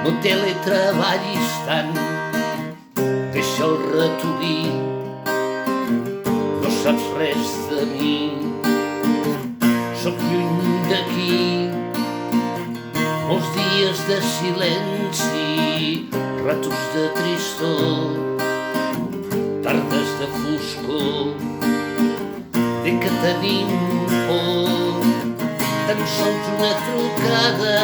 No teletreballis tant, deixa el ratolí, no saps res de mi, sóc lluny d'aquí. Molts dies de silenci, ratos de tristor, tardes de foscor, de que tenim por. Tan sols una trucada,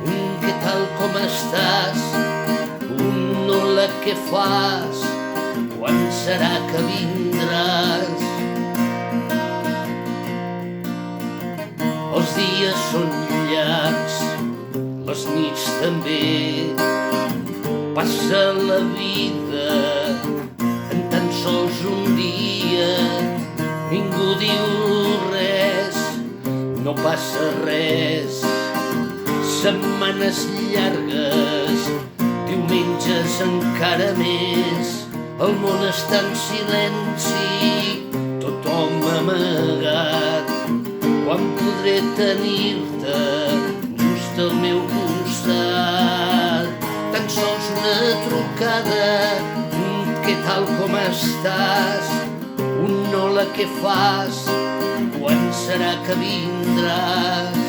un què tal com estàs, un hola què fas, quan serà que vindràs. Els dies són llargs, les nits també, passa la vida en tan sols un dia, ningú diu res, no passa res. Setmanes llargues, diumenges encara més, el món està en silenci, tothom amagat. Quan podré tenir-te just al meu costat? Tan sols una trucada, un què tal com estàs, un hola què fas, quan serà que vindràs?